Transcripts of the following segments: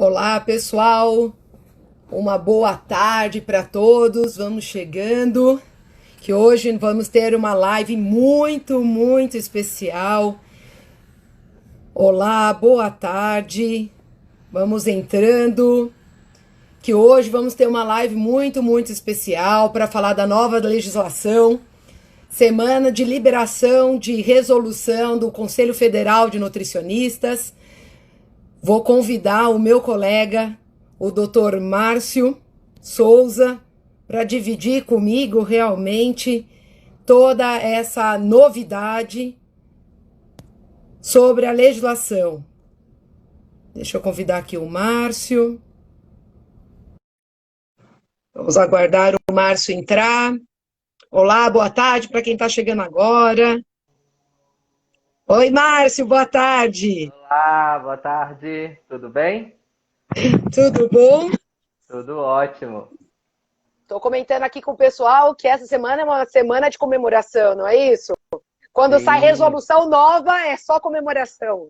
Olá, pessoal. Uma boa tarde para todos. Vamos chegando, que hoje vamos ter uma live muito especial. Olá, boa tarde. Vamos entrando, que hoje vamos ter uma live muito especial para falar da nova legislação, semana de liberação de resolução do Conselho Federal de Nutricionistas. Vou convidar o meu colega, o Dr. Márcio Souza, para dividir comigo realmente toda essa novidade sobre a legislação. Deixa eu convidar aqui o Márcio. Vamos aguardar o Márcio entrar. Olá, boa tarde para quem está chegando agora. Oi, Márcio, boa tarde. Olá, boa tarde, tudo bem? Tudo bom? Tudo ótimo. Estou comentando aqui com o pessoal que essa semana é uma semana de comemoração, não é isso? Quando sai Sim, resolução nova, é só comemoração.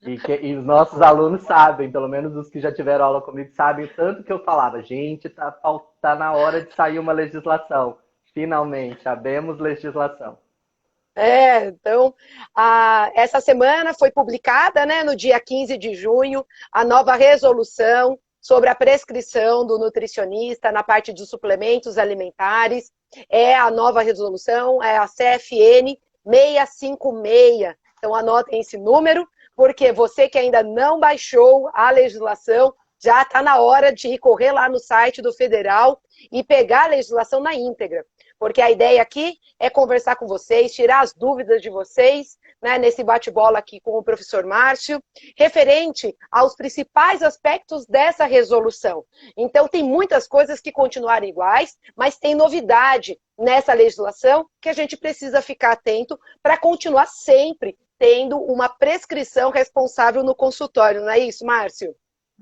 e os nossos alunos sabem, pelo menos os que já tiveram aula comigo, sabem o tanto que eu falava. Gente, tá na hora de sair uma legislação. Finalmente, sabemos legislação. Então, essa semana foi publicada, né, no dia 15 de junho, a nova resolução sobre a prescrição do nutricionista na parte de suplementos alimentares. É a nova resolução, é a CFN 656. Então, anotem esse número, porque você que ainda não baixou a legislação, já está na hora de correr lá no site do Federal e pegar a legislação na íntegra. Porque a ideia aqui é conversar com vocês, tirar as dúvidas de vocês, né, nesse bate-bola aqui com o professor Márcio, referente aos principais aspectos dessa resolução. Então, tem muitas coisas que continuaram iguais, mas tem novidade nessa legislação que a gente precisa ficar atento para continuar sempre tendo uma prescrição responsável no consultório, não é isso, Márcio?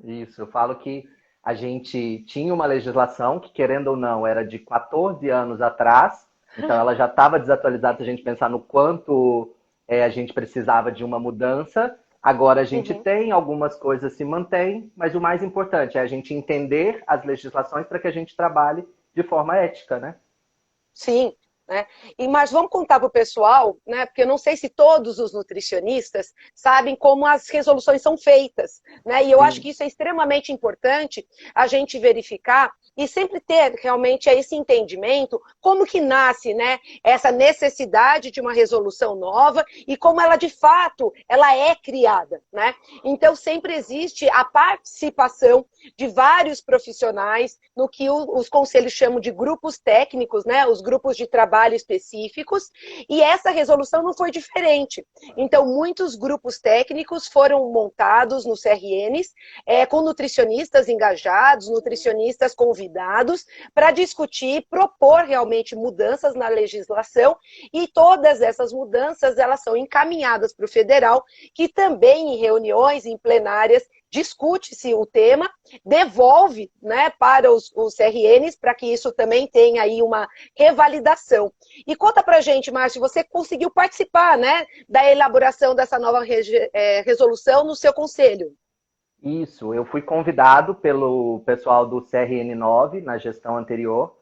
Isso, eu falo que a gente tinha uma legislação que, querendo ou não, era de 14 anos atrás, então ela já estava desatualizada se a gente pensar no quanto a gente precisava de uma mudança. Agora a gente Uhum. tem algumas coisas se mantém, mas o mais importante é a gente entender as legislações para que a gente trabalhe de forma ética, né? Sim, né? Mas vamos contar para o pessoal, né? Porque eu não sei se todos os nutricionistas sabem como as resoluções são feitas, né? E eu acho Sim. que isso é extremamente importante a gente verificar e sempre ter realmente esse entendimento como que nasce, né, essa necessidade de uma resolução nova e como ela de fato ela é criada, né? Então sempre existe a participação de vários profissionais no que os conselhos chamam de grupos técnicos, né? Os grupos de trabalho específicos, e essa resolução não foi diferente. Então, muitos grupos técnicos foram montados nos CRNs, com nutricionistas engajados, nutricionistas convidados, para discutir, propor realmente mudanças na legislação, e todas essas mudanças elas são encaminhadas para o federal, que também em reuniões, em plenárias, discute-se o tema, devolve, né, para os CRNs, para que isso também tenha aí uma revalidação. E conta pra gente, Márcio, você conseguiu participar, né, da elaboração dessa nova resolução no seu conselho? Isso, eu fui convidado pelo pessoal do CRN9 na gestão anterior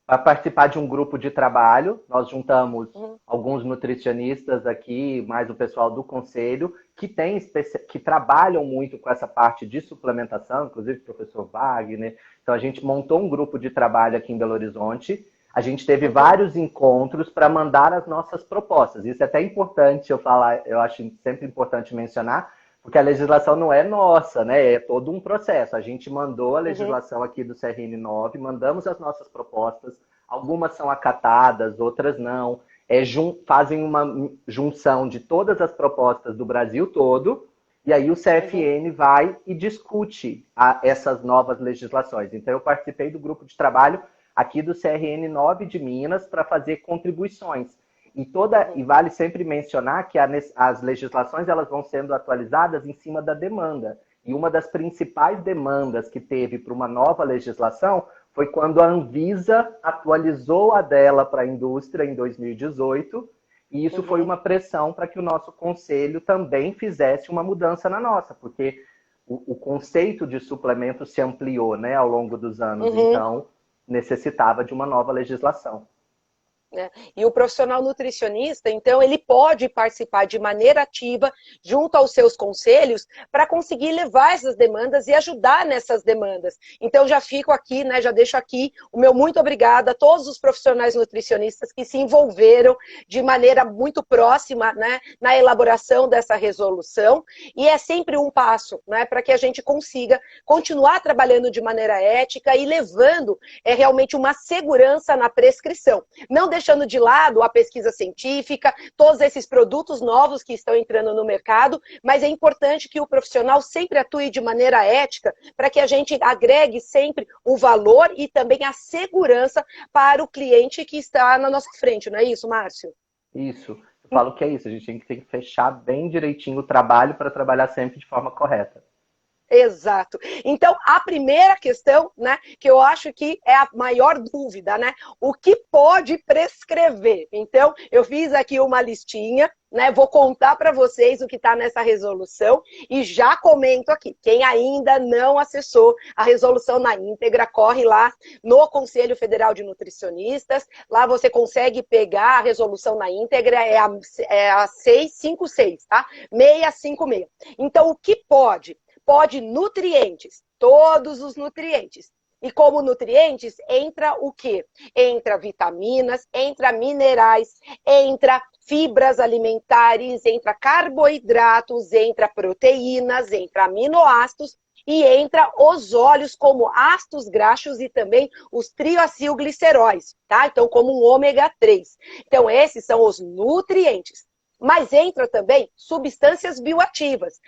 para participar de um grupo de trabalho. Nós juntamos Uhum. alguns nutricionistas aqui, mais o pessoal do conselho, que trabalham muito com essa parte de suplementação, inclusive o professor Wagner. Então a gente montou um grupo de trabalho aqui em Belo Horizonte. A gente teve Uhum. vários encontros para mandar as nossas propostas. Isso é até importante eu falar, eu acho sempre importante mencionar, porque a legislação não é nossa, né? É todo um processo. A gente mandou a Uhum. legislação aqui do CRN9, mandamos as nossas propostas, algumas são acatadas, outras não. Fazem uma junção de todas as propostas do Brasil todo, e aí o Uhum. CFN vai e discute essas novas legislações. Então eu participei do grupo de trabalho aqui do CRN9 de Minas para fazer contribuições. E Uhum. vale sempre mencionar que as legislações elas vão sendo atualizadas em cima da demanda. E uma das principais demandas que teve para uma nova legislação foi quando a Anvisa atualizou a dela para a indústria em 2018, e isso foi Uhum. uma pressão para que o nosso conselho também fizesse uma mudança na nossa, porque o conceito de suplemento se ampliou, né, ao longo dos anos, Uhum. então necessitava de uma nova legislação. Né? E o profissional nutricionista, então, ele pode participar de maneira ativa junto aos seus conselhos para conseguir levar essas demandas e ajudar nessas demandas. Então, já fico aqui, né, já deixo aqui o meu muito obrigada a todos os profissionais nutricionistas que se envolveram de maneira muito próxima, né, na elaboração dessa resolução. E é sempre um passo, né, para que a gente consiga continuar trabalhando de maneira ética e levando realmente uma segurança na prescrição. Não deixando de lado a pesquisa científica, todos esses produtos novos que estão entrando no mercado, mas é importante que o profissional sempre atue de maneira ética para que a gente agregue sempre o valor e também a segurança para o cliente que está na nossa frente, não é isso, Márcio? Isso, eu falo que é isso, a gente tem que fechar bem direitinho o trabalho para trabalhar sempre de forma correta. Exato. Então, a primeira questão, né, que eu acho que é a maior dúvida, né? O que pode prescrever? Então, eu fiz aqui uma listinha, né? Vou contar para vocês o que está nessa resolução e já comento aqui. Quem ainda não acessou a resolução na íntegra, corre lá no Conselho Federal de Nutricionistas. Lá você consegue pegar a resolução na íntegra, é a 656, tá? 656. Então, o que pode? Pode nutrientes, todos os nutrientes. E como nutrientes, entra o quê? Entra vitaminas, entra minerais, entra fibras alimentares, entra carboidratos, entra proteínas, entra aminoácidos e entra os óleos como ácidos graxos e também os triacilgliceróis, tá? Então, como um ômega 3. Então, esses são os nutrientes. Mas entra também substâncias bioativas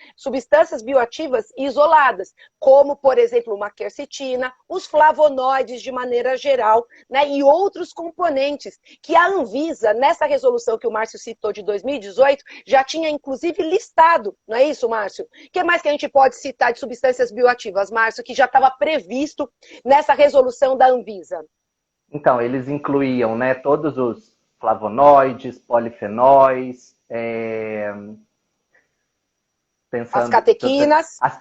isoladas, como, por exemplo, uma quercetina, os flavonoides de maneira geral, né, e outros componentes que a Anvisa, nessa resolução que o Márcio citou de 2018, já tinha inclusive listado, não é isso, Márcio? O que mais que a gente pode citar de substâncias bioativas, Márcio, que já estava previsto nessa resolução da Anvisa? Então, eles incluíam, né, todos os flavonoides, polifenóis, pensando, as catequinas. As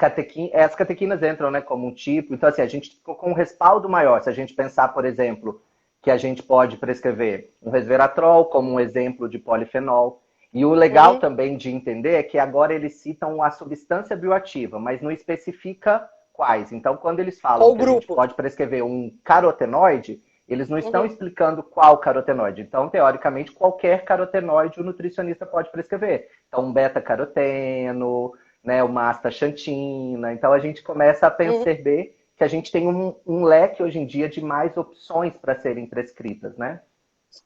catequinas entram, né, como um tipo. Então, assim, a gente ficou com um respaldo maior. Se a gente pensar, por exemplo, que a gente pode prescrever um resveratrol como um exemplo de polifenol. E o legal também de entender é que agora eles citam a substância bioativa, mas não especifica quais. Então, quando eles falam que a gente pode prescrever um carotenoide, eles não estão explicando qual carotenoide. Então, teoricamente, qualquer carotenoide o nutricionista pode prescrever. Então, um beta-caroteno, né, uma astaxantina. Então, a gente começa a perceber que a gente tem um leque, hoje em dia, de mais opções para serem prescritas, né?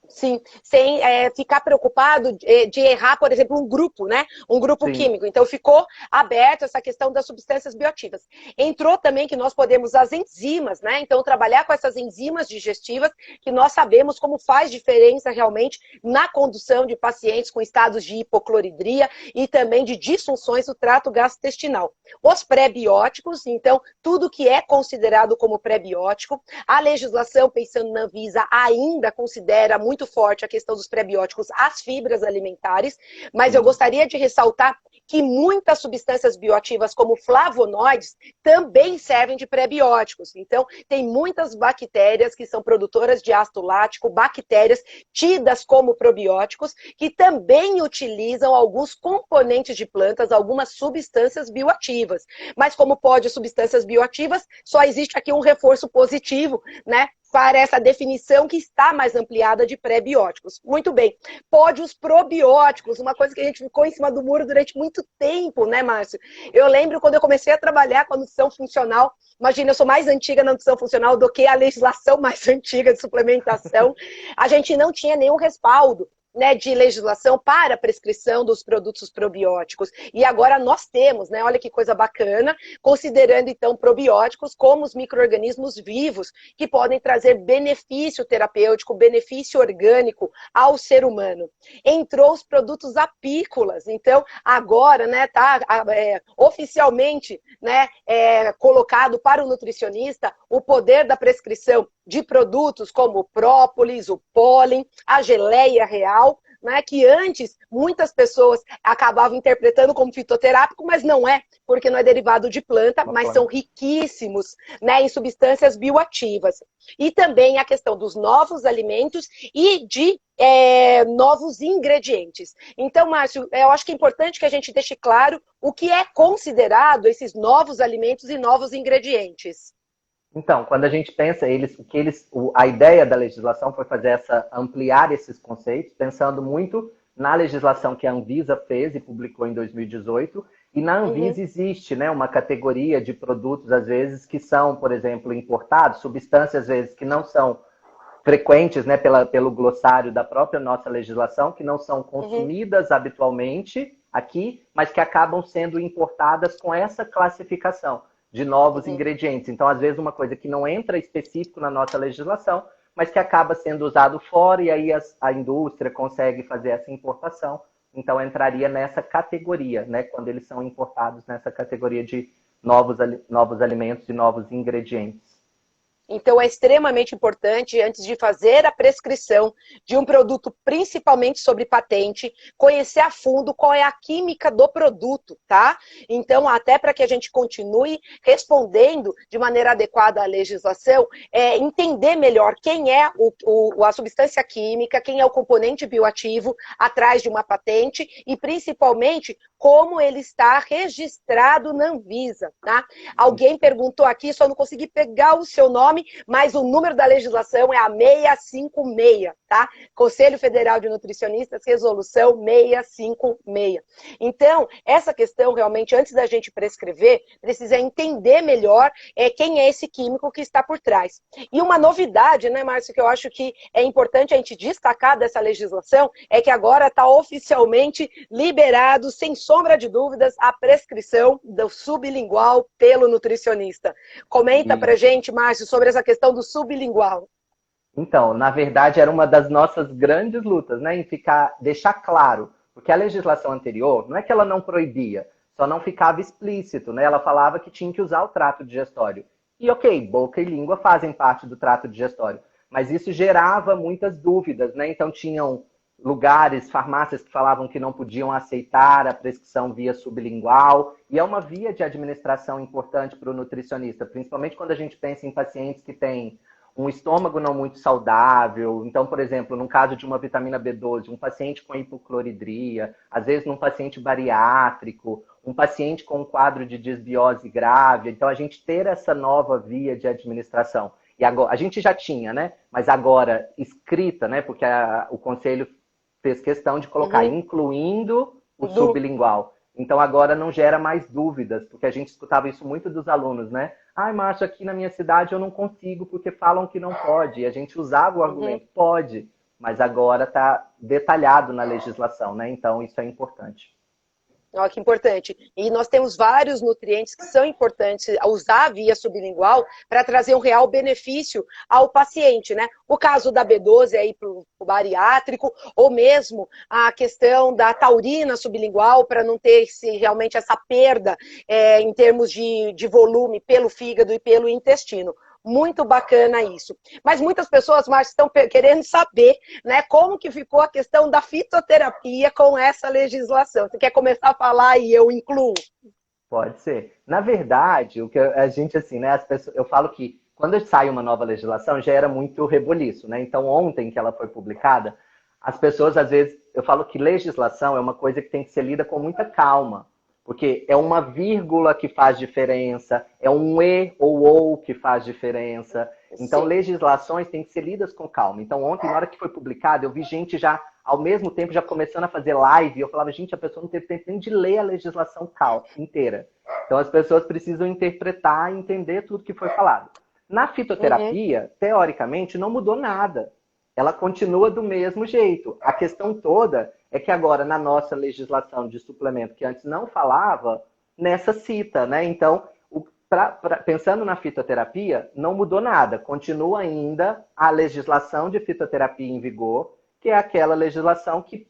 Sim, sem ficar preocupado de errar, por exemplo, um grupo, né? Um grupo químico. Então, ficou aberto essa questão das substâncias bioativas. Entrou também que nós podemos as enzimas, né? Então, trabalhar com essas enzimas digestivas, que nós sabemos como faz diferença realmente na condução de pacientes com estados de hipocloridria e também de disfunções do trato gastrointestinal. Os pré-bióticos, então, tudo que é considerado como pré-biótico. A legislação, pensando na Anvisa, ainda considera muito forte a questão dos pré-bióticos, as fibras alimentares, mas eu gostaria de ressaltar que muitas substâncias bioativas, como flavonoides, também servem de pré-bióticos. Então, tem muitas bactérias que são produtoras de ácido lático, bactérias tidas como probióticos, que também utilizam alguns componentes de plantas, algumas substâncias bioativas. Mas como pode substâncias bioativas, só existe aqui um reforço positivo, né? Para essa definição que está mais ampliada de pré-bióticos. Muito bem. Pode os probióticos, uma coisa que a gente ficou em cima do muro durante muito tempo, né, Márcio? Eu lembro quando eu comecei a trabalhar com a nutrição funcional, imagina, eu sou mais antiga na nutrição funcional do que a legislação mais antiga de suplementação, a gente não tinha nenhum respaldo, né, de legislação para a prescrição dos produtos probióticos. E agora nós temos, né, olha que coisa bacana, considerando então probióticos como os micro-organismos vivos que podem trazer benefício terapêutico, benefício orgânico ao ser humano. Entrou os produtos apícolas, então agora, né, tá oficialmente, né, colocado para o nutricionista o poder da prescrição de produtos como o própolis, o pólen, a geleia real, né, que antes muitas pessoas acabavam interpretando como fitoterápico, mas não é, porque não é derivado de planta, mas são riquíssimos, né, em substâncias bioativas. E também a questão dos novos alimentos e de novos ingredientes. Então, Márcio, eu acho que é importante que a gente deixe claro o que é considerado esses novos alimentos e novos ingredientes. Então, quando a gente pensa, a ideia da legislação foi ampliar esses conceitos, pensando muito na legislação que a Anvisa fez e publicou em 2018. E na Anvisa existe, né, uma categoria de produtos, às vezes, que são, por exemplo, importados, substâncias, às vezes, que não são frequentes, né, pelo glossário da própria nossa legislação, que não são consumidas habitualmente aqui, mas que acabam sendo importadas com essa classificação de novos ingredientes. Então, às vezes, uma coisa que não entra específico na nossa legislação, mas que acaba sendo usado fora, e aí a indústria consegue fazer essa importação. Então, entraria nessa categoria, né, quando eles são importados nessa categoria de novos alimentos e novos ingredientes. Então, é extremamente importante, antes de fazer a prescrição de um produto, principalmente sobre patente, conhecer a fundo qual é a química do produto, tá? Então, até para que a gente continue respondendo de maneira adequada à legislação, entender melhor quem é a substância química, quem é o componente bioativo atrás de uma patente e, principalmente, como ele está registrado na Anvisa, tá? Alguém perguntou aqui, só não consegui pegar o seu nome, mas o número da legislação é a 656, tá? Conselho Federal de Nutricionistas, resolução 656. Então, essa questão realmente, antes da gente prescrever, precisa entender melhor quem é esse químico que está por trás. E uma novidade, né, Márcio, que eu acho que é importante a gente destacar dessa legislação, é que agora está oficialmente liberado, sem sombra de dúvidas, a prescrição do sublingual pelo nutricionista. Comenta pra gente, Márcio, sobre essa questão do sublingual. Então, na verdade, era uma das nossas grandes lutas, né, em deixar claro, porque a legislação anterior, não é que ela não proibia, só não ficava explícito, né? Ela falava que tinha que usar o trato digestório. E ok, boca e língua fazem parte do trato digestório, mas isso gerava muitas dúvidas, né? Então tinham lugares, farmácias que falavam que não podiam aceitar a prescrição via sublingual, e é uma via de administração importante para o nutricionista, principalmente quando a gente pensa em pacientes que têm um estômago não muito saudável. Então, por exemplo, no caso de uma vitamina B12, um paciente com hipocloridria, às vezes num paciente bariátrico, um paciente com um quadro de disbiose grave. Então, a gente ter essa nova via de administração. E agora, a gente já tinha, né? Mas agora escrita, né? Porque o Conselho fez questão de colocar, incluindo o sublingual. Então, agora não gera mais dúvidas, porque a gente escutava isso muito dos alunos, né? Ai, Márcio, aqui na minha cidade eu não consigo, porque falam que não pode. E a gente usava o argumento, pode, mas agora está detalhado na legislação, né? Então, isso é importante. Olha que importante. E nós temos vários nutrientes que são importantes a usar via sublingual para trazer um real benefício ao paciente, né? O caso da B12 aí para o bariátrico, ou mesmo a questão da taurina sublingual para não ter realmente essa perda em termos de volume pelo fígado e pelo intestino. Muito bacana isso. Mas muitas pessoas, Márcio, estão querendo saber, né, como que ficou a questão da fitoterapia com essa legislação. Você quer começar a falar e eu incluo? Pode ser. Na verdade, o que a gente, assim, né, eu falo que quando sai uma nova legislação, já era muito reboliço, né? Então, ontem que ela foi publicada, as pessoas, às vezes, eu falo que legislação é uma coisa que tem que ser lida com muita calma. Porque é uma vírgula que faz diferença, é um e ou que faz diferença. Então, legislações têm que ser lidas com calma. Então, ontem, na hora que foi publicado, eu vi gente já, ao mesmo tempo, já começando a fazer live. E eu falava, gente, a pessoa não teve tempo nem de ler a legislação inteira. Então, as pessoas precisam interpretar e entender tudo que foi falado. Na fitoterapia, teoricamente, não mudou nada. Ela continua do mesmo jeito. A questão toda é que agora, na nossa legislação de suplemento, que antes não falava, nessa cita, né? Então, pensando na fitoterapia, não mudou nada. Continua ainda a legislação de fitoterapia em vigor, que é aquela legislação que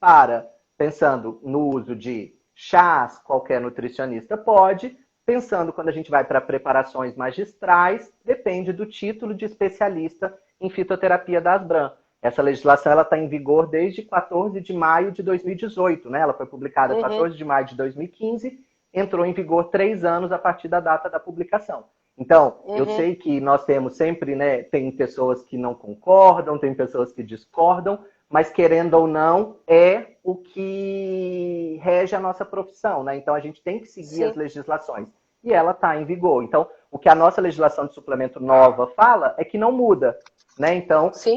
pensando no uso de chás, qualquer nutricionista pode, pensando quando a gente vai para preparações magistrais, depende do título de especialista em fitoterapia da Asbram. Essa legislação ela está em vigor desde 14 de maio de 2018, né? Ela foi publicada 14 de maio de 2015, entrou em vigor 3 anos a partir da data da publicação. Então, eu sei que nós temos sempre, né, tem pessoas que não concordam, tem pessoas que discordam, mas querendo ou não, é o que rege a nossa profissão, né? Então, a gente tem que seguir as legislações. E ela está em vigor. Então, o que a nossa legislação de suplemento nova fala é que não muda, né? Então, se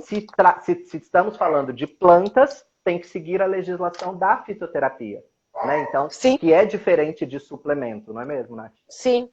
estamos falando de plantas, tem que seguir a legislação da fitoterapia, né? Então, que é diferente de suplemento, não é mesmo, Nath? Sim.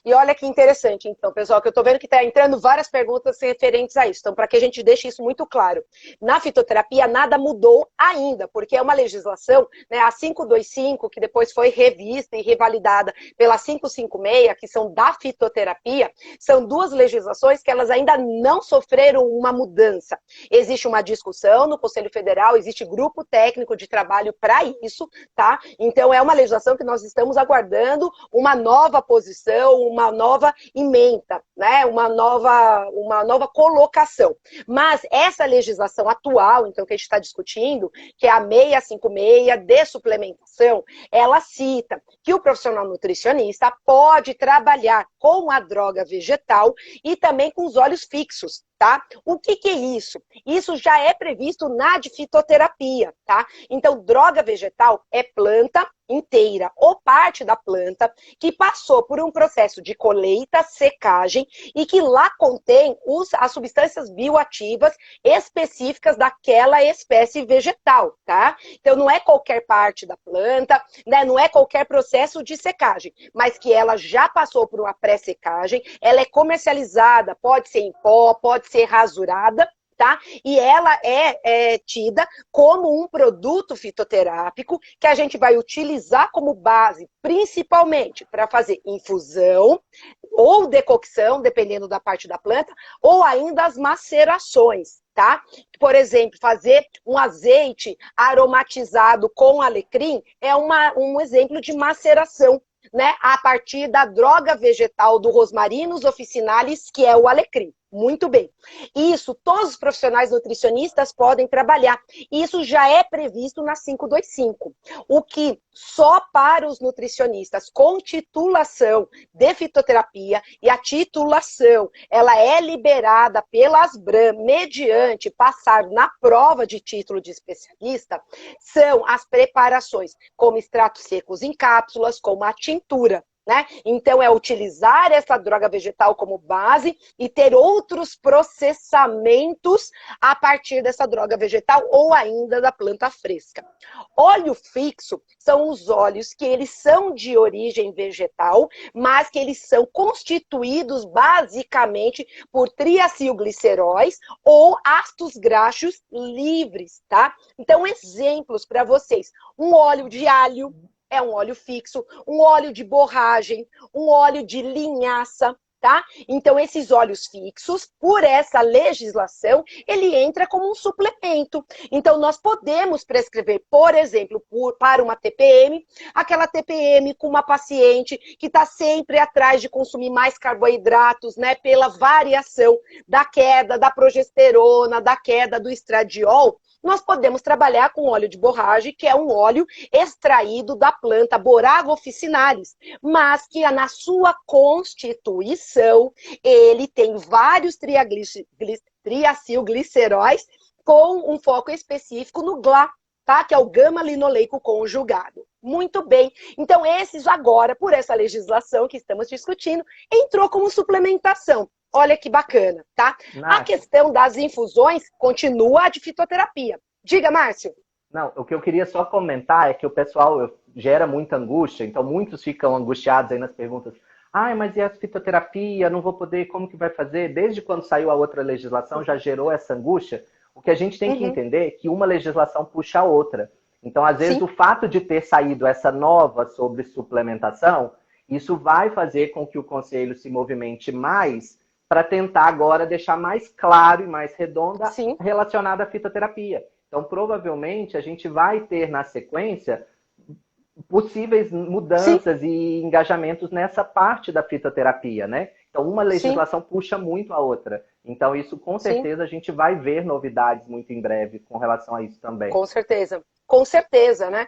E olha que interessante, então, pessoal, que eu tô vendo que tá entrando várias perguntas referentes a isso. Então, para que a gente deixe isso muito claro. Na fitoterapia, nada mudou ainda, porque é uma legislação, né, a 525, que depois foi revista e revalidada pela 556, que são da fitoterapia, são duas legislações que elas ainda não sofreram uma mudança. Existe uma discussão no Conselho Federal, existe grupo técnico de trabalho para isso, tá? Então, é uma legislação que nós estamos aguardando uma nova posição, uma nova ementa, né? uma nova colocação. Mas essa legislação atual, então, que a gente está discutindo, que é a 656 de suplementação, ela cita que o profissional nutricionista pode trabalhar com a droga vegetal e também com os óleos fixos. Tá? O que é isso? Isso já é previsto na de fitoterapia, tá? Então, droga vegetal é planta inteira ou parte da planta que passou por um processo de colheita, secagem e que lá contém as substâncias bioativas específicas daquela espécie vegetal, tá? Então, não é qualquer parte da planta, né? Não é qualquer processo de secagem, mas que ela já passou por uma pré-secagem, ela é comercializada, pode ser em pó, pode ser rasurada, tá? E ela é tida como um produto fitoterápico que a gente vai utilizar como base, principalmente para fazer infusão ou decocção, dependendo da parte da planta, ou ainda as macerações, tá? Por exemplo, fazer um azeite aromatizado com alecrim é um exemplo de maceração, né, a partir da droga vegetal do Rosmarinus officinalis, que é o alecrim. Muito bem. Isso, todos os profissionais nutricionistas podem trabalhar. Isso já é previsto na 525. O que só para os nutricionistas com titulação de fitoterapia, e a titulação, ela é liberada pelas BRAM mediante passar na prova de título de especialista, são as preparações como extratos secos em cápsulas, como a tintura. Né? Então, é utilizar essa droga vegetal como base e ter outros processamentos a partir dessa droga vegetal ou ainda da planta fresca. Óleo fixo são os óleos que eles são de origem vegetal, mas que eles são constituídos basicamente por triacilgliceróis ou ácidos graxos livres, tá? Então, exemplos para vocês. Um óleo de alho é um óleo fixo, um óleo de borragem, um óleo de linhaça, tá? Então, esses óleos fixos, por essa legislação, ele entra como um suplemento. Então, nós podemos prescrever, por exemplo, para uma TPM, aquela TPM com uma paciente que está sempre atrás de consumir mais carboidratos, né? Pela variação da queda da progesterona, da queda do estradiol, nós podemos trabalhar com óleo de borragem, que é um óleo extraído da planta Borago officinalis, mas que na sua constituição, ele tem vários triacilgliceróis com um foco específico no GLA, tá? Que é o gama-linoleico conjugado. Muito bem. Então, esses agora, por essa legislação que estamos discutindo, entrou como suplementação. Olha que bacana, tá? A questão das infusões continua a de fitoterapia. Diga, Márcio. Não, o que eu queria só comentar é que o pessoal gera muita angústia, então muitos ficam angustiados aí nas perguntas. Mas e a fitoterapia? Não vou poder, como que vai fazer? Desde quando saiu a outra legislação já gerou essa angústia. O que a gente tem que entender é que uma legislação puxa a outra. Então, às vezes, o fato de ter saído essa nova sobre suplementação, isso vai fazer com que o Conselho se movimente mais para tentar agora deixar mais claro e mais redonda relacionada à fitoterapia. Então, provavelmente, a gente vai ter na sequência possíveis mudanças e engajamentos nessa parte da fitoterapia, né? Então, uma legislação puxa muito a outra. Então, isso, com certeza, a gente vai ver novidades muito em breve com relação a isso também. Com certeza. Com certeza, né?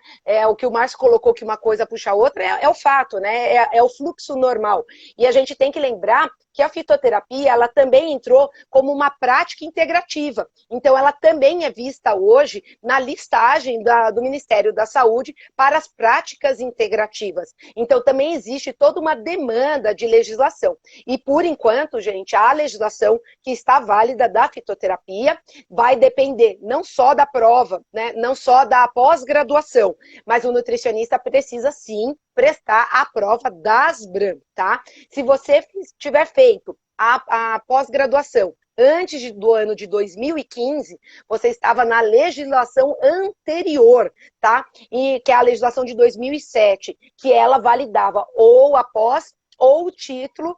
O que o Márcio colocou que uma coisa puxa a outra é o fato, né? É o fluxo normal. E a gente tem que lembrar que a fitoterapia, ela também entrou como uma prática integrativa. Então, ela também é vista hoje na listagem do Ministério da Saúde para as práticas integrativas. Então, também existe toda uma demanda de legislação. E, por enquanto, gente, a legislação que está válida da fitoterapia vai depender não só da prova, né? Não só da pós-graduação, mas o nutricionista precisa sim prestar a prova das BRAM, tá? Se você tiver feito a pós-graduação antes do ano de 2015, você estava na legislação anterior, tá? E que é a legislação de 2007, que ela validava ou a pós ou o título,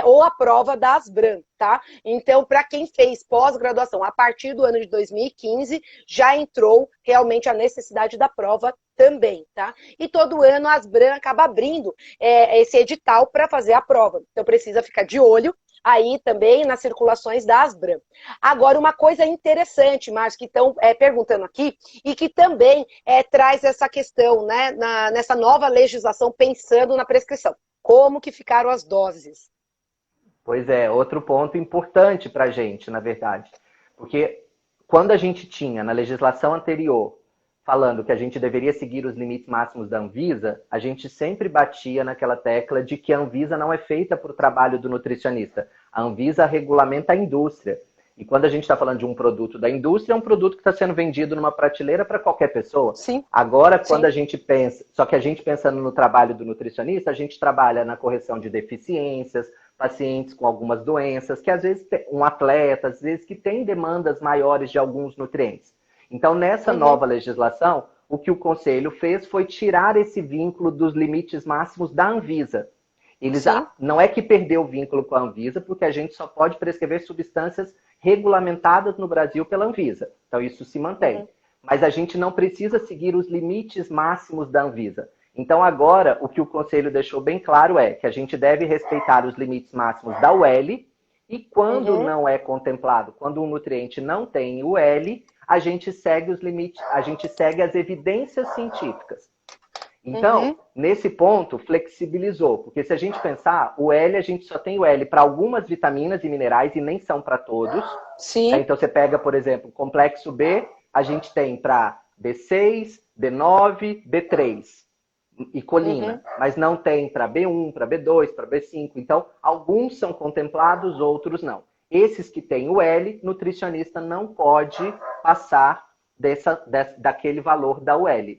ou a prova das BRAM, tá? Então, para quem fez pós-graduação a partir do ano de 2015, já entrou realmente a necessidade da prova também, tá? E todo ano as BRAM acaba abrindo esse edital para fazer a prova. Então, precisa ficar de olho aí também nas circulações das BRAM. Agora, uma coisa interessante, Márcio, que estão perguntando aqui, e que também traz essa questão, né, nessa nova legislação, pensando na prescrição. Como que ficaram as doses? Pois é, outro ponto importante para a gente, na verdade. Porque quando a gente tinha, na legislação anterior, falando que a gente deveria seguir os limites máximos da Anvisa, a gente sempre batia naquela tecla de que a Anvisa não é feita para o trabalho do nutricionista. A Anvisa regulamenta a indústria. E quando a gente está falando de um produto da indústria, é um produto que está sendo vendido numa prateleira para qualquer pessoa. Sim. Agora, quando a gente pensa... Só que a gente pensando no trabalho do nutricionista, a gente trabalha na correção de deficiências, pacientes com algumas doenças, que às vezes um atleta, às vezes que tem demandas maiores de alguns nutrientes. Então, nessa nova legislação, o que o Conselho fez foi tirar esse vínculo dos limites máximos da Anvisa. Eles não é que perdeu o vínculo com a Anvisa, porque a gente só pode prescrever substâncias regulamentadas no Brasil pela Anvisa. Então, isso se mantém. Mas a gente não precisa seguir os limites máximos da Anvisa. Então, agora, o que o Conselho deixou bem claro é que a gente deve respeitar os limites máximos da UL e quando não é contemplado, quando um nutriente não tem UL, a gente segue os limites, a gente segue as evidências científicas. Então, nesse ponto, flexibilizou. Porque se a gente pensar, o L, a gente só tem o L para algumas vitaminas e minerais e nem são para todos. Sim. Então, você pega, por exemplo, o complexo B, a gente tem para B6, B9, B3 e colina. Mas não tem para B1, para B2, para B5. Então, alguns são contemplados, outros não. Esses que têm o L, nutricionista não pode passar daquele valor da UL.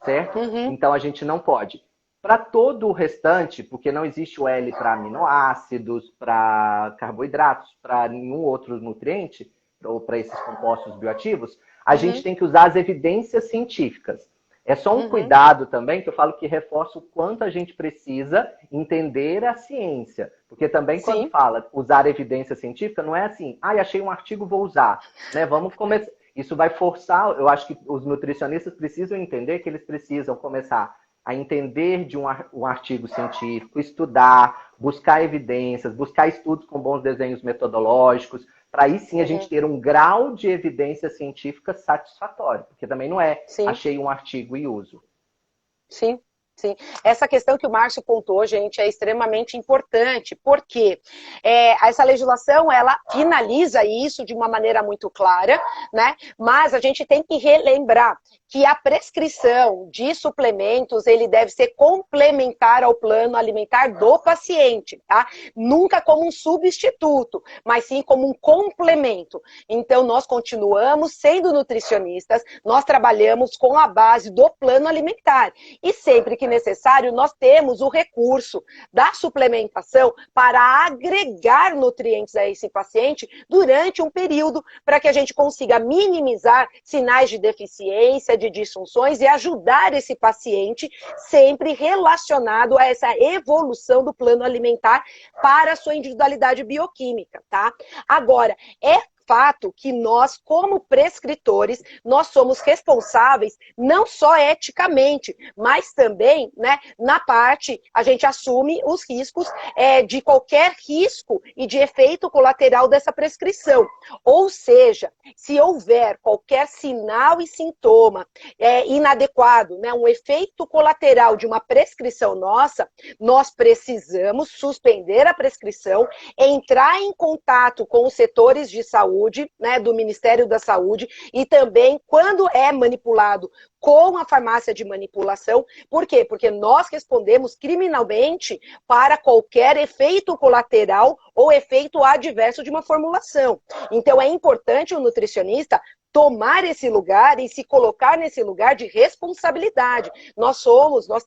Certo? Então a gente não pode. Para todo o restante, porque não existe o L para aminoácidos, para carboidratos, para nenhum outro nutriente, ou para esses compostos bioativos, a gente tem que usar as evidências científicas. É só um cuidado também, que eu falo que reforça o quanto a gente precisa entender a ciência. Porque também quando fala usar evidência científica, não é assim, achei um artigo, vou usar. Né? Vamos começar. Isso vai forçar, eu acho que os nutricionistas precisam entender que eles precisam começar a entender de um artigo científico, estudar, buscar evidências, buscar estudos com bons desenhos metodológicos, para aí sim a gente ter um grau de evidência científica satisfatório. Porque também não é achei um artigo e uso. Sim. Sim, essa questão que o Márcio pontuou, gente, é extremamente importante, porque essa legislação, ela finaliza isso de uma maneira muito clara, né? Mas a gente tem que relembrar que a prescrição de suplementos, ele deve ser complementar ao plano alimentar do paciente, tá? Nunca como um substituto, mas sim como um complemento. Então, nós continuamos sendo nutricionistas, nós trabalhamos com a base do plano alimentar. E sempre que necessário, nós temos o recurso da suplementação para agregar nutrientes a esse paciente durante um período, para que a gente consiga minimizar sinais de deficiência, de disfunções e ajudar esse paciente sempre relacionado a essa evolução do plano alimentar para a sua individualidade bioquímica, tá? Agora, é fato que nós, como prescritores, nós somos responsáveis não só eticamente, mas também, né, na parte, a gente assume os riscos de qualquer risco e de efeito colateral dessa prescrição. Ou seja, se houver qualquer sinal e sintoma inadequado, né, um efeito colateral de uma prescrição nossa, nós precisamos suspender a prescrição, entrar em contato com os setores de saúde, né, do Ministério da Saúde, e também, quando é manipulado, com a farmácia de manipulação. Por quê? Porque nós respondemos criminalmente para qualquer efeito colateral ou efeito adverso de uma formulação. Então, é importante o nutricionista tomar esse lugar e se colocar nesse lugar de responsabilidade. Nós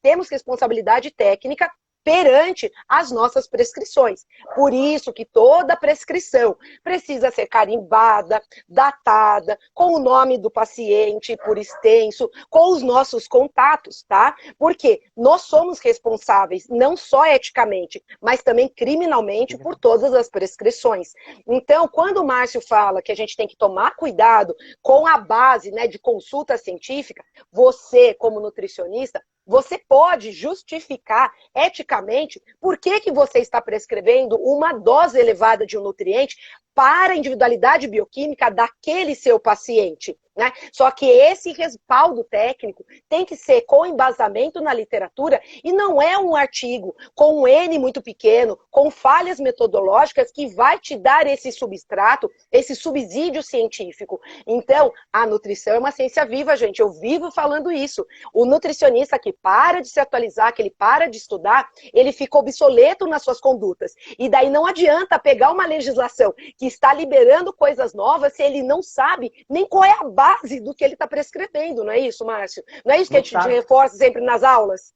temos responsabilidade técnica perante as nossas prescrições. Por isso que toda prescrição precisa ser carimbada, datada, com o nome do paciente por extenso, com os nossos contatos, tá? Porque nós somos responsáveis, não só eticamente, mas também criminalmente por todas as prescrições. Então, quando o Márcio fala que a gente tem que tomar cuidado com a base, né, de consulta científica, você, como nutricionista, você pode justificar eticamente por que você está prescrevendo uma dose elevada de um nutriente para a individualidade bioquímica daquele seu paciente, né? Só que esse respaldo técnico tem que ser com embasamento na literatura e não é um artigo com um N muito pequeno, com falhas metodológicas que vai te dar esse substrato, esse subsídio científico. Então, a nutrição é uma ciência viva, gente. Eu vivo falando isso. O nutricionista que para de se atualizar, que ele para de estudar, ele fica obsoleto nas suas condutas. E daí não adianta pegar uma legislação que está liberando coisas novas se ele não sabe nem qual é a base do que ele está prescrevendo, não é isso, Márcio? Não é isso que a gente reforça sempre nas aulas?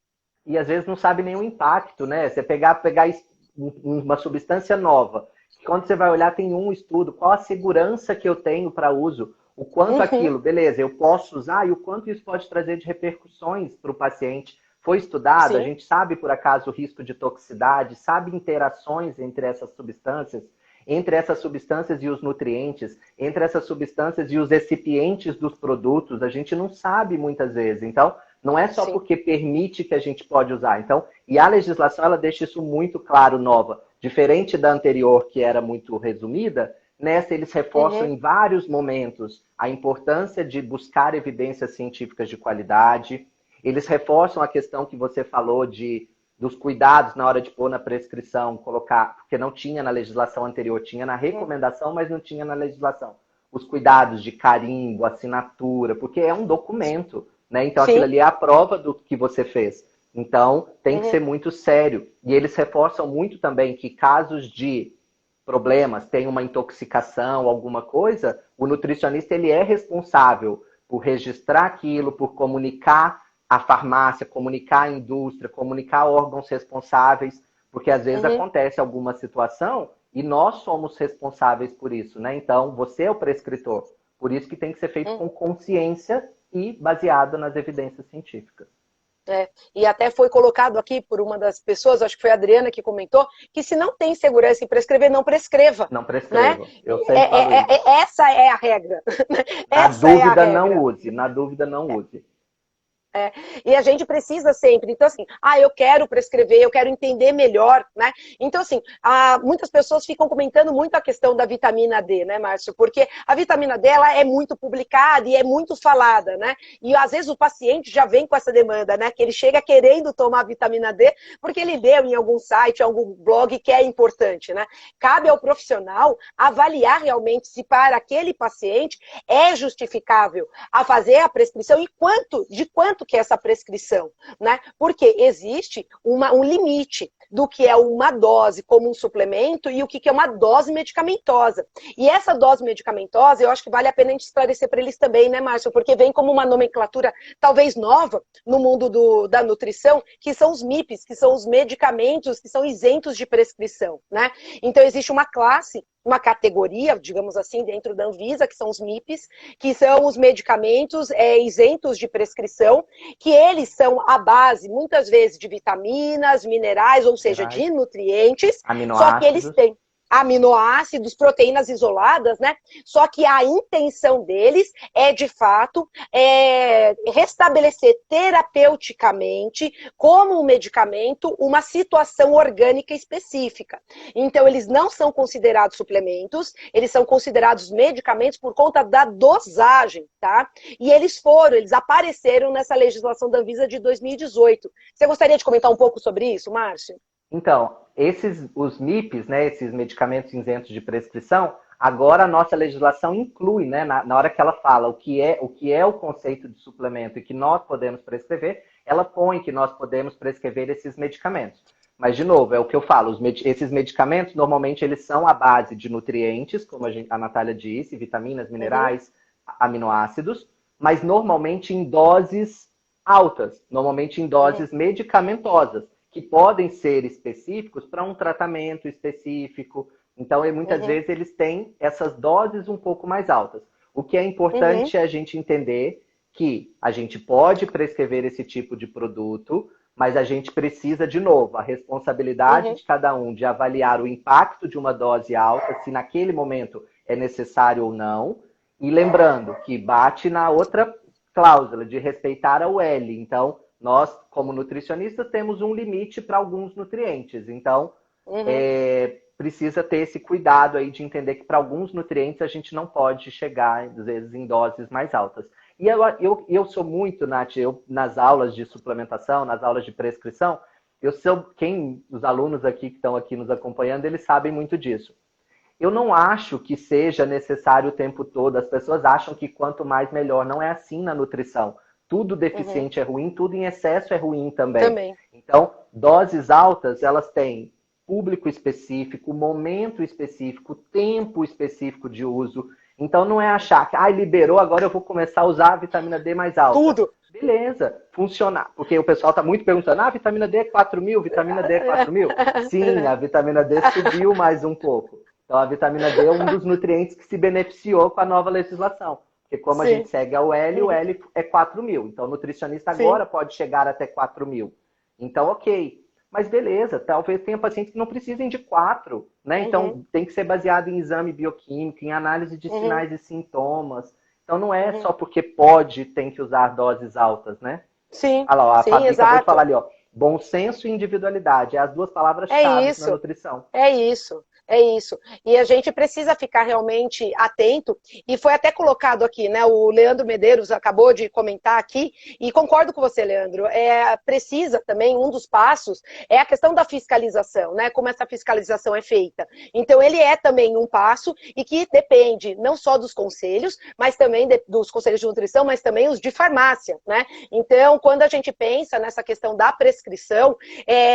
E às vezes não sabe nem o impacto, né? Você pegar uma substância nova, quando você vai olhar tem um estudo, qual a segurança que eu tenho para uso, o quanto aquilo, beleza, eu posso usar e o quanto isso pode trazer de repercussões para o paciente. Foi estudado, sim. A gente sabe, por acaso, o risco de toxicidade, sabe interações entre essas substâncias e os nutrientes, entre essas substâncias e os recipientes dos produtos, a gente não sabe muitas vezes. Então, não é só porque permite que a gente pode usar. Então, e a legislação, ela deixa isso muito claro, nova. Diferente da anterior, que era muito resumida, nessa eles reforçam em vários momentos a importância de buscar evidências científicas de qualidade. Eles reforçam a questão que você falou dos cuidados na hora de pôr na prescrição, colocar, porque não tinha na legislação anterior, tinha na recomendação, mas não tinha na legislação. Os cuidados de carimbo, assinatura, porque é um documento, né? Então aquilo ali é a prova do que você fez. Então tem que ser muito sério. E eles reforçam muito também que casos de problemas, tem uma intoxicação, alguma coisa, o nutricionista ele é responsável por registrar aquilo, por comunicar a farmácia, comunicar a indústria, comunicar órgãos responsáveis, porque às vezes acontece alguma situação e nós somos responsáveis por isso, né? Então, você é o prescritor. Por isso que tem que ser feito com consciência e baseado nas evidências científicas. E até foi colocado aqui por uma das pessoas, acho que foi a Adriana que comentou, que se não tem segurança em prescrever, não prescreva. Não prescreva. Né? Eu sempre falo isso. Essa é a regra. Na dúvida, não use. Na dúvida, não use. E a gente precisa sempre, então assim, eu quero prescrever, eu quero entender melhor, né? Então assim, muitas pessoas ficam comentando muito a questão da vitamina D, né, Márcio? Porque a vitamina D, ela é muito publicada e é muito falada, né? E às vezes o paciente já vem com essa demanda, né? Que ele chega querendo tomar vitamina D porque ele leu em algum site, algum blog que é importante, né? Cabe ao profissional avaliar realmente se para aquele paciente é justificável a fazer a prescrição e de quanto que é essa prescrição, né? Porque existe um limite do que é uma dose como um suplemento e o que é uma dose medicamentosa. E essa dose medicamentosa, eu acho que vale a pena a gente esclarecer para eles também, né, Márcio? Porque vem como uma nomenclatura talvez nova no mundo da nutrição, que são os MIPs, que são os medicamentos que são isentos de prescrição, né? Então existe uma classe, uma categoria, digamos assim, dentro da Anvisa, que são os MIPs, que são os medicamentos isentos de prescrição, que eles são a base, muitas vezes, de vitaminas, minerais, ou seja, de nutrientes, aminoácidos. Só que eles têm aminoácidos, proteínas isoladas, né? Só que a intenção deles é, de fato, restabelecer terapeuticamente, como um medicamento, uma situação orgânica específica. Então, eles não são considerados suplementos, eles são considerados medicamentos por conta da dosagem, tá? E eles apareceram nessa legislação da Anvisa de 2018. Você gostaria de comentar um pouco sobre isso, Márcio? Então, os MIPs, né, esses medicamentos isentos de prescrição, agora a nossa legislação inclui, né, na hora que ela fala o que é o conceito de suplemento e que nós podemos prescrever, ela põe que nós podemos prescrever esses medicamentos. Mas, de novo, é o que eu falo, esses medicamentos, normalmente, eles são à base de nutrientes, como a Natália disse, vitaminas, minerais, aminoácidos, mas normalmente em doses altas, normalmente em doses medicamentosas, que podem ser específicos para um tratamento específico. Então, muitas vezes, eles têm essas doses um pouco mais altas. O que é importante é a gente entender que a gente pode prescrever esse tipo de produto, mas a gente precisa, de novo, a responsabilidade de cada um de avaliar o impacto de uma dose alta, se naquele momento é necessário ou não. E lembrando que bate na outra cláusula de respeitar a UL. Então, nós, como nutricionistas, temos um limite para alguns nutrientes. Então, precisa ter esse cuidado aí de entender que para alguns nutrientes a gente não pode chegar, às vezes, em doses mais altas. E eu sou muito, Nath, nas aulas de suplementação, nas aulas de prescrição, os alunos aqui que estão aqui nos acompanhando, eles sabem muito disso. Eu não acho que seja necessário o tempo todo. As pessoas acham que quanto mais melhor. Não é assim na nutrição. Tudo deficiente é ruim, tudo em excesso é ruim também. Então, doses altas, elas têm público específico, momento específico, tempo específico de uso. Então, não é achar que, liberou, agora eu vou começar a usar a vitamina D mais alta. Tudo. Beleza, funcionar. Porque o pessoal está muito perguntando, a vitamina D é 4.000, vitamina D é 4.000. Sim, a vitamina D subiu mais um pouco. Então, a vitamina D é um dos nutrientes que se beneficiou com a nova legislação. Porque como a gente segue a UL, o L é 4.000. Então, o nutricionista agora pode chegar até 4.000. Então, ok. Mas beleza, talvez tenha pacientes que não precisem de 4, né? Então, tem que ser baseado em exame bioquímico, em análise de sinais e sintomas. Então, não é só porque tem que usar doses altas, né? Sim, Olha lá, a Fabi acabou de falar ali, ó. Bom senso e individualidade. É as duas palavras-chave na nutrição. É isso. É isso. E a gente precisa ficar realmente atento. E foi até colocado aqui, né? O Leandro Medeiros acabou de comentar aqui. E concordo com você, Leandro. Precisa também, um dos passos, é a questão da fiscalização, né? Como essa fiscalização é feita. Então, ele é também um passo e que depende não só dos conselhos, mas também dos conselhos de nutrição, mas também os de farmácia, né? Então, quando a gente pensa nessa questão da prescrição,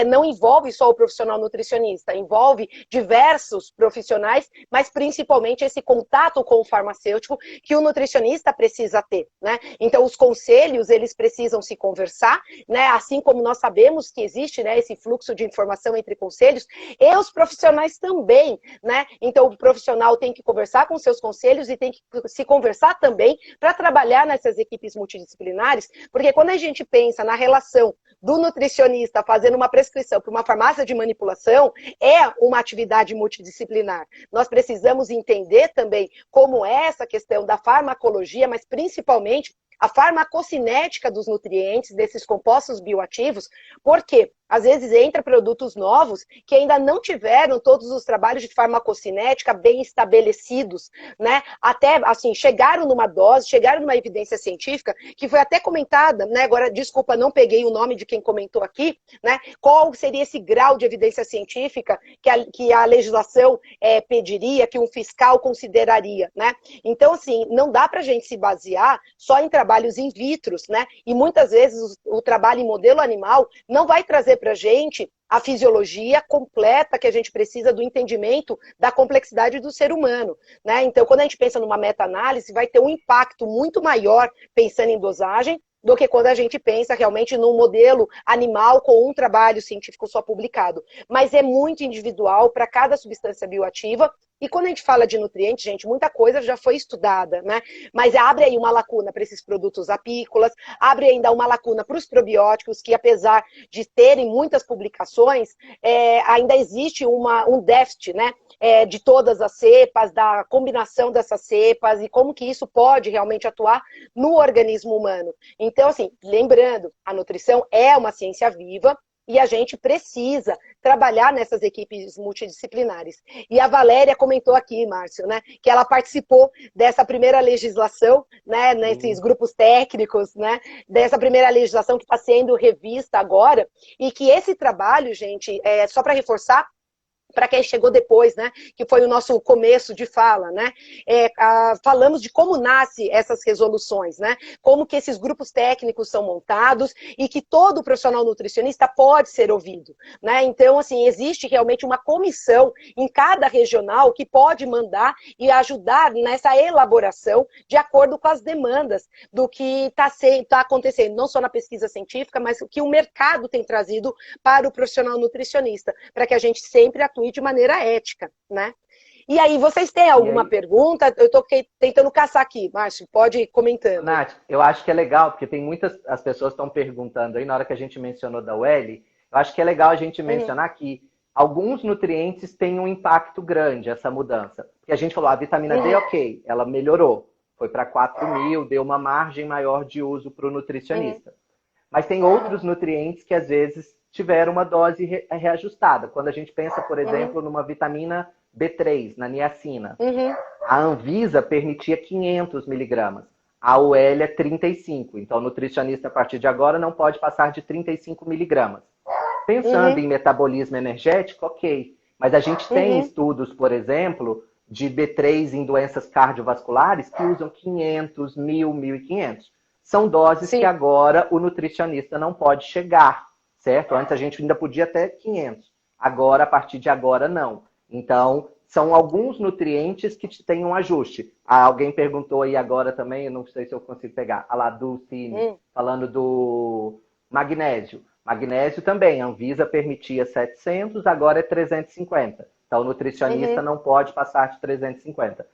não envolve só o profissional nutricionista, envolve diversos profissionais, mas principalmente esse contato com o farmacêutico que o nutricionista precisa ter, né? Então, os conselhos, eles precisam se conversar, né? Assim como nós sabemos que existe, né, esse fluxo de informação entre conselhos, e os profissionais também, né? Então, o profissional tem que conversar com seus conselhos e tem que se conversar também para trabalhar nessas equipes multidisciplinares, porque quando a gente pensa na relação do nutricionista fazendo uma prescrição para uma farmácia de manipulação, é uma atividade multidisciplinar. Nós precisamos entender também como é essa questão da farmacologia, mas principalmente a farmacocinética dos nutrientes, desses compostos bioativos, porque às vezes entra produtos novos que ainda não tiveram todos os trabalhos de farmacocinética bem estabelecidos, né? Até, assim, chegaram numa dose, chegaram numa evidência científica, que foi até comentada, né? Agora, desculpa, não peguei o nome de quem comentou aqui, né? Qual seria esse grau de evidência científica que a legislação pediria, que um fiscal consideraria, né? Então, assim, não dá pra gente se basear só em trabalhos in vitro, né? E muitas vezes o trabalho em modelo animal não vai trazer para a gente a fisiologia completa que a gente precisa do entendimento da complexidade do ser humano, né? Então, quando a gente pensa numa meta-análise, vai ter um impacto muito maior pensando em dosagem do que quando a gente pensa realmente num modelo animal com um trabalho científico só publicado. Mas é muito individual para cada substância bioativa, E quando a gente fala de nutrientes, gente, muita coisa já foi estudada, né? Mas abre aí uma lacuna para esses produtos apícolas, abre ainda uma lacuna para os probióticos, que apesar de terem muitas publicações, ainda existe um déficit, né? De todas as cepas, da combinação dessas cepas e como que isso pode realmente atuar no organismo humano. Então, assim, lembrando, a nutrição é uma ciência viva, e a gente precisa trabalhar nessas equipes multidisciplinares. E a Valéria comentou aqui, Márcio, né, que ela participou dessa primeira legislação, né, nesses grupos técnicos, né, dessa primeira legislação que está sendo revista agora, e que esse trabalho, gente, só para reforçar, para quem chegou depois, né, que foi o nosso começo de fala, né, falamos de como nascem essas resoluções, né, como que esses grupos técnicos são montados e que todo profissional nutricionista pode ser ouvido, né, então, assim, existe realmente uma comissão em cada regional que pode mandar e ajudar nessa elaboração de acordo com as demandas do que está acontecendo, não só na pesquisa científica, mas o que o mercado tem trazido para o profissional nutricionista, para que a gente sempre atue de maneira ética, né? E aí, vocês têm alguma pergunta? Eu estou tentando caçar aqui, Márcio, pode ir comentando. Nath, eu acho que é legal, porque tem as pessoas estão perguntando aí, na hora que a gente mencionou da UL, eu acho que é legal a gente mencionar que alguns nutrientes têm um impacto grande, essa mudança. Porque a gente falou, a vitamina D, ok, ela melhorou, foi para 4.000, deu uma margem maior de uso para o nutricionista. Mas tem outros nutrientes que, às vezes, tiveram uma dose reajustada. Quando a gente pensa, por exemplo, numa vitamina B3, na niacina, a Anvisa permitia 500 miligramas. A UL é 35. Então, o nutricionista, a partir de agora, não pode passar de 35 miligramas. Pensando em metabolismo energético, ok. Mas a gente tem estudos, por exemplo, de B3 em doenças cardiovasculares que usam 500, 1.000, 1.500. São doses que agora o nutricionista não pode chegar. Certo? Antes a gente ainda podia até 500. Agora, a partir de agora, não. Então, são alguns nutrientes que têm um ajuste. Alguém perguntou aí agora também, eu não sei se eu consigo pegar, a lá do Cine, falando do magnésio. Magnésio também, a Anvisa permitia 700, agora é 350. Então, o nutricionista não pode passar de 350.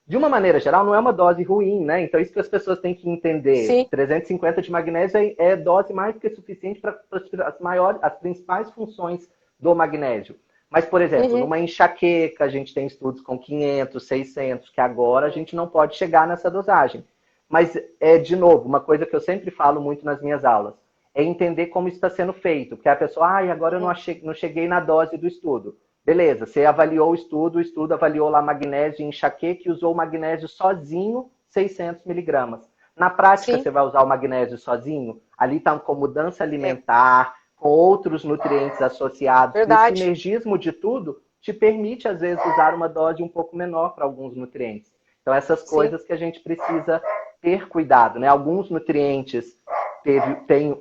De uma maneira geral, não é uma dose ruim, né? Então, isso que as pessoas têm que entender. Sim. 350 de magnésio é dose mais do que suficiente para as principais funções do magnésio. Mas, por exemplo, numa enxaqueca, a gente tem estudos com 500, 600, que agora a gente não pode chegar nessa dosagem. Mas, de novo, uma coisa que eu sempre falo muito nas minhas aulas, é entender como isso está sendo feito. Porque a pessoa, agora eu não cheguei na dose do estudo. Beleza, você avaliou o estudo avaliou lá magnésio em enxaqueca e usou o magnésio sozinho, 600 miligramas. Na prática, você vai usar o magnésio sozinho? Ali está com mudança alimentar, com outros nutrientes associados. Verdade. O sinergismo de tudo te permite, às vezes, usar uma dose um pouco menor para alguns nutrientes. Então, essas coisas que a gente precisa ter cuidado, né? Alguns nutrientes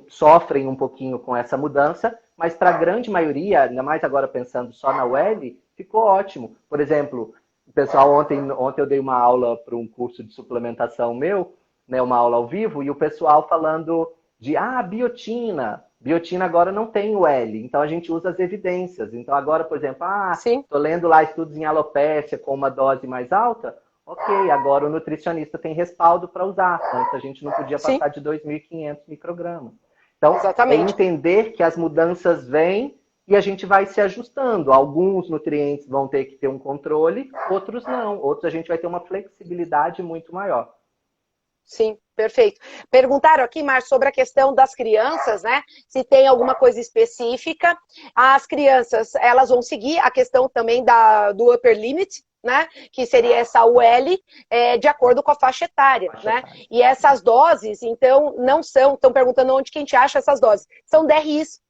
sofrem um pouquinho com essa mudança, mas para a grande maioria, ainda mais agora pensando só na UEL, ficou ótimo. Por exemplo, o pessoal, ontem eu dei uma aula para um curso de suplementação meu, né, uma aula ao vivo, e o pessoal falando de biotina. Biotina agora não tem UEL, então a gente usa as evidências. Então agora, por exemplo, estou lendo lá estudos em alopécia com uma dose mais alta, ok, agora o nutricionista tem respaldo para usar. Antes a gente não podia passar de 2.500 microgramas. Então, é entender que as mudanças vêm e a gente vai se ajustando. Alguns nutrientes vão ter que ter um controle, outros não. Outros a gente vai ter uma flexibilidade muito maior. Sim, perfeito. Perguntaram aqui, Márcio, sobre a questão das crianças, né? Se tem alguma coisa específica. As crianças, elas vão seguir a questão também do upper limit, né? Que seria essa UL, de acordo com a faixa etária, né? E essas doses, então, não são... Estão perguntando onde que a gente acha essas doses. São DRIs.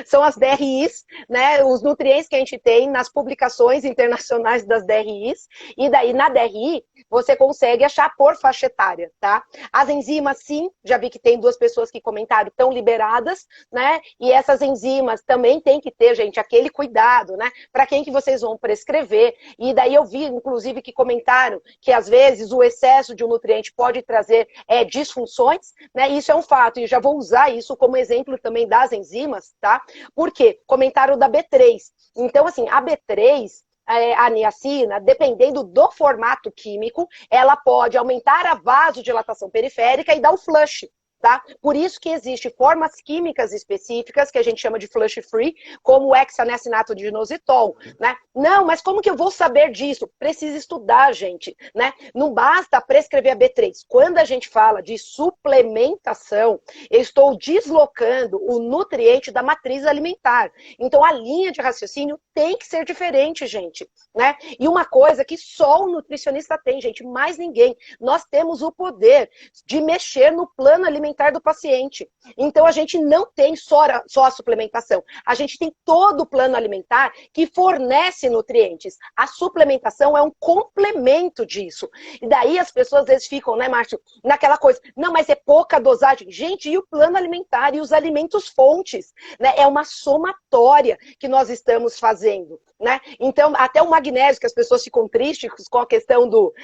São as DRIs, né, os nutrientes que a gente tem nas publicações internacionais das DRIs, e daí na DRI você consegue achar por faixa etária, tá? As enzimas, sim, já vi que tem 2 pessoas que comentaram, estão liberadas, né, e essas enzimas também tem que ter, gente, aquele cuidado, né, para quem que vocês vão prescrever, e daí eu vi, inclusive, que comentaram que às vezes o excesso de um nutriente pode trazer disfunções, né, isso é um fato, e já vou usar isso como exemplo também das enzimas, tá? Por quê? Comentaram da B3. Então, assim, a B3, a niacina, dependendo do formato químico, ela pode aumentar a vasodilatação periférica e dar o flush. Tá? Por isso que existem formas químicas específicas, que a gente chama de flush free, como o hexanessinato de inositol, né? Não, mas como que eu vou saber disso? Precisa estudar, gente, né? Não basta prescrever a B3. Quando a gente fala de suplementação, eu estou deslocando o nutriente da matriz alimentar. Então, a linha de raciocínio tem que ser diferente, gente, né? E uma coisa que só o nutricionista tem, gente, mais ninguém. Nós temos o poder de mexer no plano alimentar do paciente. Então, a gente não tem só a suplementação. A gente tem todo o plano alimentar que fornece nutrientes. A suplementação é um complemento disso. E daí as pessoas às vezes ficam, né, Márcio, naquela coisa, não, mas é pouca dosagem. Gente, e o plano alimentar e os alimentos fontes? Né? É uma somatória que nós estamos fazendo. Né? Então, até o magnésio, que as pessoas ficam tristes com a questão do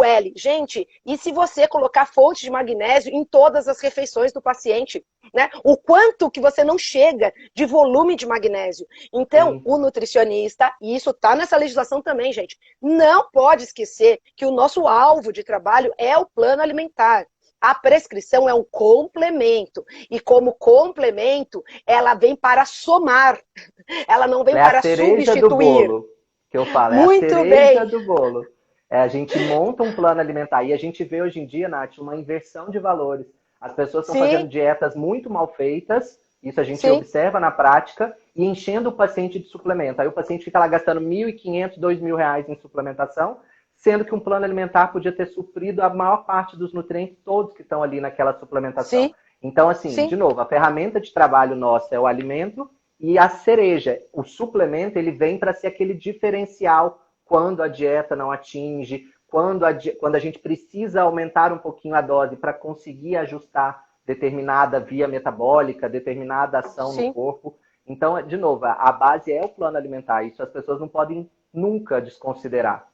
L. Gente, e se você colocar fonte de magnésio em todas as refeições do paciente? Né? O quanto que você não chega de volume de magnésio. Então, o nutricionista, e isso está nessa legislação também, gente, não pode esquecer que o nosso alvo de trabalho é o plano alimentar. A prescrição é um complemento. E como complemento, ela vem para somar. Ela não vem para substituir. É a cereja do bolo, que eu falo. Muito é a cereja bem. do bolo. A gente monta um plano alimentar. E a gente vê hoje em dia, Nath, uma inversão de valores. As pessoas estão fazendo dietas muito mal feitas. Isso a gente observa na prática. E enchendo o paciente de suplemento. Aí o paciente fica lá gastando R$1.500, R$2.000 em suplementação, sendo que um plano alimentar podia ter suprido a maior parte dos nutrientes todos que estão ali naquela suplementação. Sim. Então, assim, de novo, a ferramenta de trabalho nossa é o alimento e a cereja, o suplemento, ele vem para ser aquele diferencial quando a dieta não atinge, quando a gente precisa aumentar um pouquinho a dose para conseguir ajustar determinada via metabólica, determinada ação no corpo. Então, de novo, a base é o plano alimentar. Isso as pessoas não podem nunca desconsiderar.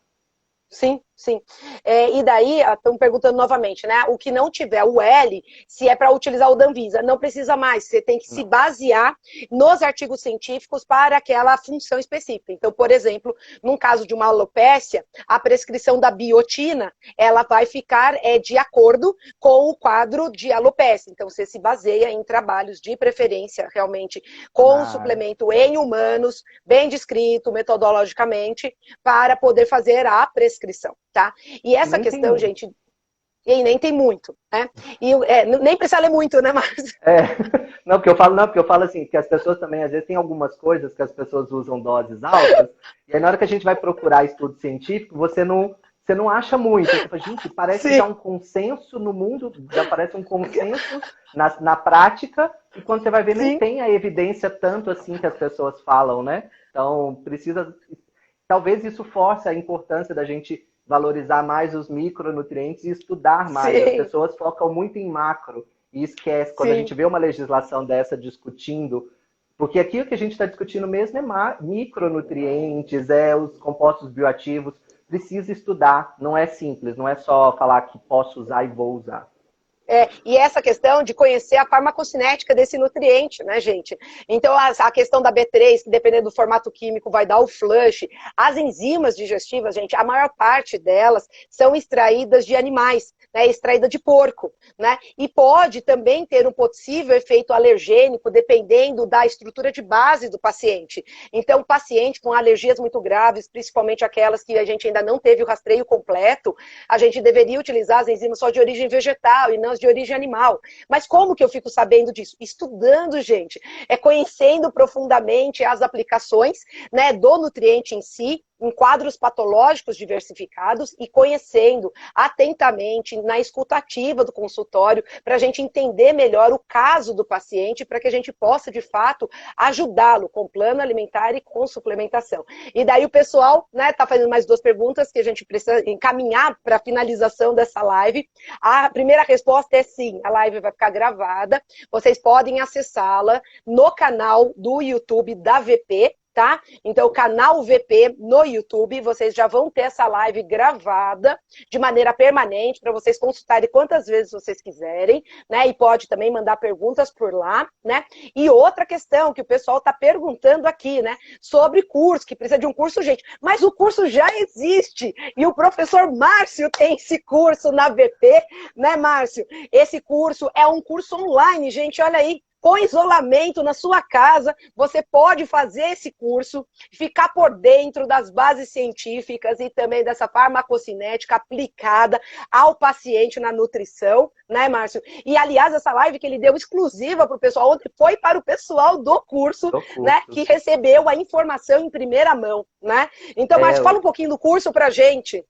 Sim, sim. E daí, estão perguntando novamente, né? O que não tiver o L, se é para utilizar o da Anvisa, não precisa mais. Você tem que se basear nos artigos científicos para aquela função específica. Então, por exemplo, num caso de uma alopécia, a prescrição da biotina, ela vai ficar de acordo com o quadro de alopécia. Então, você se baseia em trabalhos de preferência, realmente, com suplemento em humanos, bem descrito metodologicamente, para poder fazer a prescrição. Tá? E essa questão, gente, e nem tem muito, né? E nem precisa ler muito, né, Márcio? Não, porque eu falo assim, que as pessoas também, às vezes, tem algumas coisas que as pessoas usam doses altas, e aí na hora que a gente vai procurar estudo científico, você não acha muito. Você fala, gente, parece que já um consenso no mundo, já parece um consenso na prática, e quando você vai ver, nem tem a evidência tanto assim que as pessoas falam, né? Então, talvez isso force a importância da gente valorizar mais os micronutrientes e estudar mais. As pessoas focam muito em macro e esquece. Quando a gente vê uma legislação dessa discutindo, porque aqui o que a gente está discutindo mesmo é micronutrientes, os compostos bioativos. Precisa estudar, não é simples, não é só falar que posso usar e vou usar. E essa questão de conhecer a farmacocinética desse nutriente, né, gente? Então, a questão da B3, que dependendo do formato químico vai dar o flush. As enzimas digestivas, gente, a maior parte delas são extraídas de animais, né, extraída de porco, né? E pode também ter um possível efeito alergênico, dependendo da estrutura de base do paciente. Então, paciente com alergias muito graves, principalmente aquelas que a gente ainda não teve o rastreio completo, a gente deveria utilizar as enzimas só de origem vegetal e não de origem animal. Mas como que eu fico sabendo disso? Estudando, gente. Conhecendo profundamente as aplicações, né, do nutriente em si, em quadros patológicos diversificados e conhecendo atentamente na escutativa do consultório para a gente entender melhor o caso do paciente para que a gente possa, de fato, ajudá-lo com plano alimentar e com suplementação. E daí o pessoal, né, tá fazendo mais 2 perguntas que a gente precisa encaminhar para a finalização dessa live. A primeira resposta é sim, a live vai ficar gravada. Vocês podem acessá-la no canal do YouTube da VP, tá? Então, o canal VP no YouTube, vocês já vão ter essa live gravada de maneira permanente, para vocês consultarem quantas vezes vocês quiserem, né? E pode também mandar perguntas por lá, né? E outra questão que o pessoal está perguntando aqui, né? Sobre curso, que precisa de um curso, gente. Mas o curso já existe, e o professor Márcio tem esse curso na VP, né, Márcio? Esse curso é um curso online, gente, olha aí. Com isolamento na sua casa, você pode fazer esse curso, ficar por dentro das bases científicas e também dessa farmacocinética aplicada ao paciente na nutrição, né, Márcio? E, aliás, essa live que ele deu exclusiva para o pessoal ontem foi para o pessoal do curso, né, que recebeu a informação em primeira mão, né? Então, Márcio, fala um pouquinho do curso para a gente.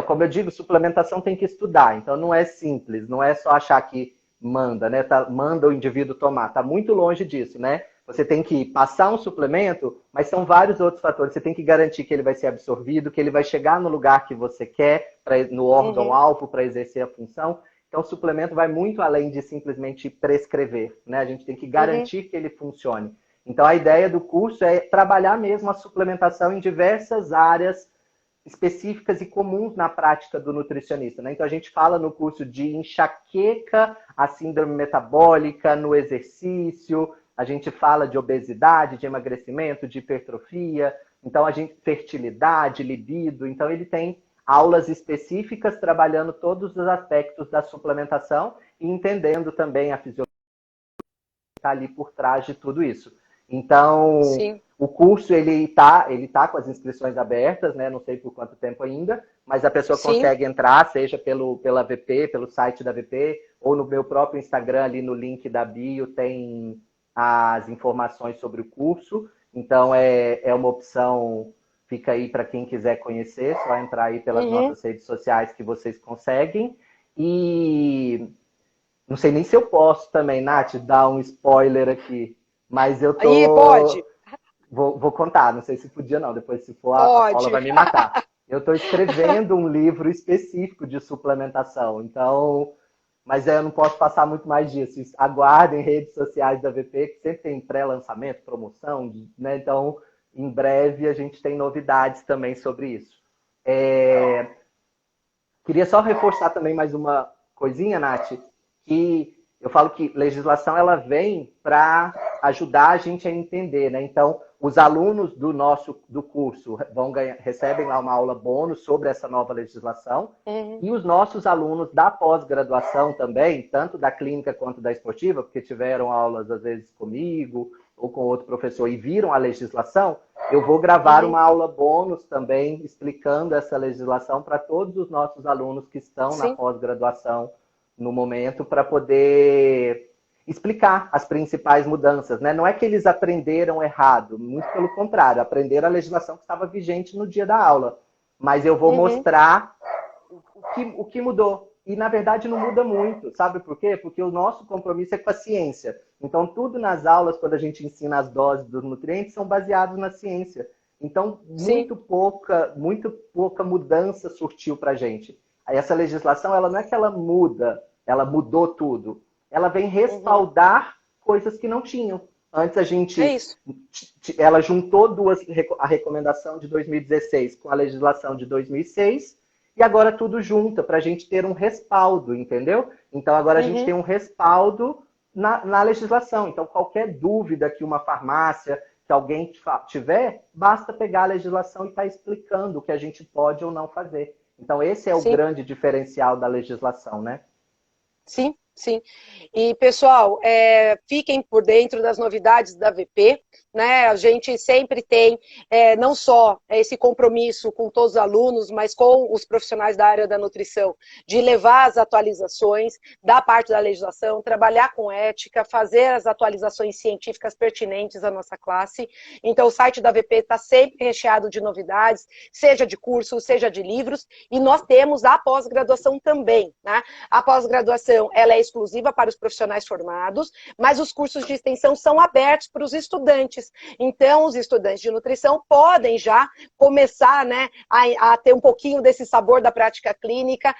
Como eu digo, suplementação tem que estudar, então não é simples, não é só achar que manda, né? Manda o indivíduo tomar. Tá muito longe disso, né? Você tem que passar um suplemento, mas são vários outros fatores. Você tem que garantir que ele vai ser absorvido, que ele vai chegar no lugar que você quer, no órgão-alvo, para exercer a função. Então, o suplemento vai muito além de simplesmente prescrever, né? A gente tem que garantir que ele funcione. Então, a ideia do curso é trabalhar mesmo a suplementação em diversas áreas específicas e comuns na prática do nutricionista, né? Então a gente fala no curso de enxaqueca, a síndrome metabólica, no exercício, a gente fala de obesidade, de emagrecimento, de hipertrofia, então fertilidade, libido, então ele tem aulas específicas trabalhando todos os aspectos da suplementação e entendendo também a fisiologia que está ali por trás de tudo isso. Então, o curso ele tá com as inscrições abertas, né? Não sei por quanto tempo ainda, mas a pessoa consegue entrar, seja pela VP, pelo site da VP, ou no meu próprio Instagram, ali no link da bio, tem as informações sobre o curso. Então, é uma opção, fica aí para quem quiser conhecer, só entrar aí pelas nossas redes sociais que vocês conseguem. E não sei nem se eu posso também, Nath, dar um spoiler aqui. Mas eu tô... Aí, pode. Vou contar, não sei se podia não, depois se for a Paula vai me matar. Eu estou escrevendo um livro específico de suplementação, então... Mas eu não posso passar muito mais disso. Aguardem redes sociais da VP, que sempre tem pré-lançamento, promoção, né? Então, em breve a gente tem novidades também sobre isso. Queria só reforçar também mais uma coisinha, Nath, que eu falo que legislação ela vem para ajudar a gente a entender, né? Então, os alunos do curso recebem lá uma aula bônus sobre essa nova legislação, e os nossos alunos da pós-graduação também, tanto da clínica quanto da esportiva, porque tiveram aulas às vezes comigo ou com outro professor e viram a legislação, eu vou gravar uma aula bônus também explicando essa legislação para todos os nossos alunos que estão na pós-graduação no momento, para poder explicar as principais mudanças, né? Não é que eles aprenderam errado, muito pelo contrário, aprenderam a legislação que estava vigente no dia da aula. Mas eu vou mostrar o que mudou. E, na verdade, não muda muito. Sabe por quê? Porque o nosso compromisso é com a ciência. Então, tudo nas aulas, quando a gente ensina as doses dos nutrientes, são baseados na ciência. Então, muito pouca mudança surtiu para a gente. Essa legislação, ela não é que ela muda, ela mudou tudo. Ela vem respaldar coisas que não tinham. Antes a gente... Ela juntou a recomendação de 2016 com a legislação de 2006, e agora tudo junta para a gente ter um respaldo, entendeu? Então agora a gente tem um respaldo na legislação. Então qualquer dúvida que uma farmácia, que alguém tiver, basta pegar a legislação e estar explicando o que a gente pode ou não fazer. Então esse é o grande diferencial da legislação, né? Sim. Sim. E, pessoal, fiquem por dentro das novidades da VP, né? A gente sempre tem não só esse compromisso com todos os alunos, mas com os profissionais da área da nutrição, de levar as atualizações da parte da legislação, trabalhar com ética, fazer as atualizações científicas pertinentes à nossa classe. Então, o site da VP está sempre recheado de novidades, seja de cursos, seja de livros, e nós temos a pós-graduação também, né? A pós-graduação, ela é exclusiva para os profissionais formados, mas os cursos de extensão são abertos para os estudantes. Então, os estudantes de nutrição podem já começar, né, a ter um pouquinho desse sabor da prática clínica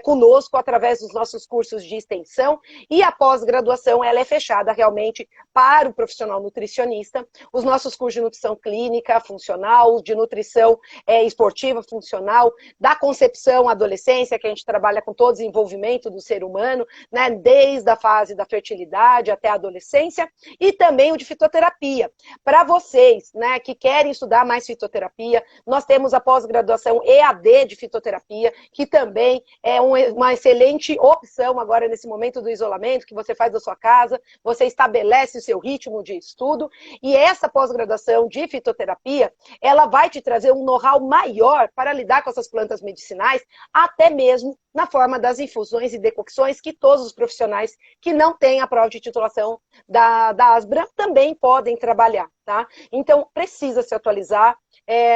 conosco através dos nossos cursos de extensão. E a pós-graduação, ela é fechada realmente para o profissional nutricionista. Os nossos cursos de nutrição clínica, funcional, de nutrição esportiva, funcional, da concepção à adolescência, que a gente trabalha com todo o desenvolvimento do ser humano, né, desde a fase da fertilidade até a adolescência, e também o de fitoterapia. Para vocês, né, que querem estudar mais fitoterapia, nós temos a pós-graduação EAD de fitoterapia, que também é uma excelente opção agora nesse momento do isolamento, que você faz da sua casa, você estabelece o seu ritmo de estudo, e essa pós-graduação de fitoterapia, ela vai te trazer um know-how maior para lidar com essas plantas medicinais, até mesmo na forma das infusões e decocções que todos os profissionais que não têm a prova de titulação da ASBRA também podem trabalhar, tá? Então, precisa se atualizar.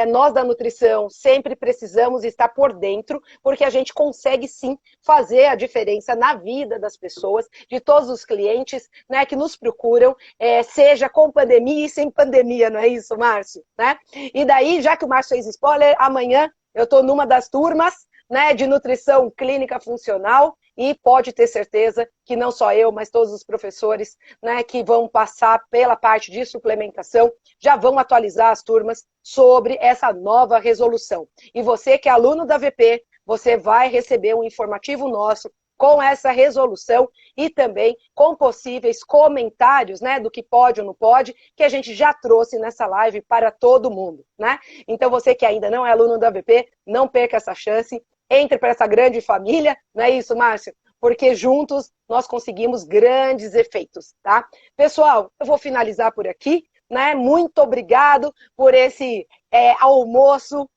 Nós da nutrição sempre precisamos estar por dentro, porque a gente consegue sim fazer a diferença na vida das pessoas, de todos os clientes, né, que nos procuram, seja com pandemia e sem pandemia, não é isso, Márcio? Né? E daí, já que o Márcio fez spoiler, amanhã eu estou numa das turmas, né, de nutrição clínica funcional, e pode ter certeza que não só eu, mas todos os professores, né, que vão passar pela parte de suplementação, já vão atualizar as turmas sobre essa nova resolução. E você que é aluno da VP, você vai receber um informativo nosso com essa resolução e também com possíveis comentários, né, do que pode ou não pode, que a gente já trouxe nessa live para todo mundo, né? Então você que ainda não é aluno da VP, não perca essa chance, entre para essa grande família, não é isso, Márcio? Porque juntos nós conseguimos grandes efeitos, tá? Pessoal, eu vou finalizar por aqui, né? Muito obrigado por esse almoço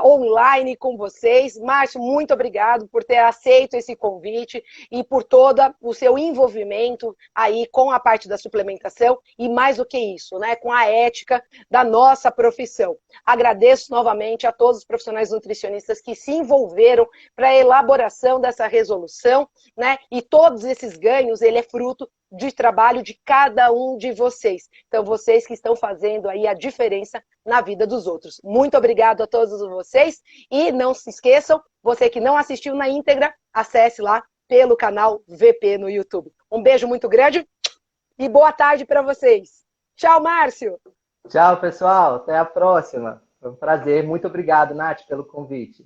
online com vocês. Márcio, muito obrigado por ter aceito esse convite e por todo o seu envolvimento aí com a parte da suplementação e mais do que isso, né, com a ética da nossa profissão. Agradeço novamente a todos os profissionais nutricionistas que se envolveram para a elaboração dessa resolução, né, e todos esses ganhos, ele é fruto de trabalho de cada um de vocês. Então, vocês que estão fazendo aí a diferença na vida dos outros. Muito obrigado a todos vocês e não se esqueçam, você que não assistiu na íntegra, acesse lá pelo canal VP no YouTube. Um beijo muito grande e boa tarde para vocês. Tchau, Márcio! Tchau, pessoal. Até a próxima. Foi um prazer. Muito obrigado, Nath, pelo convite.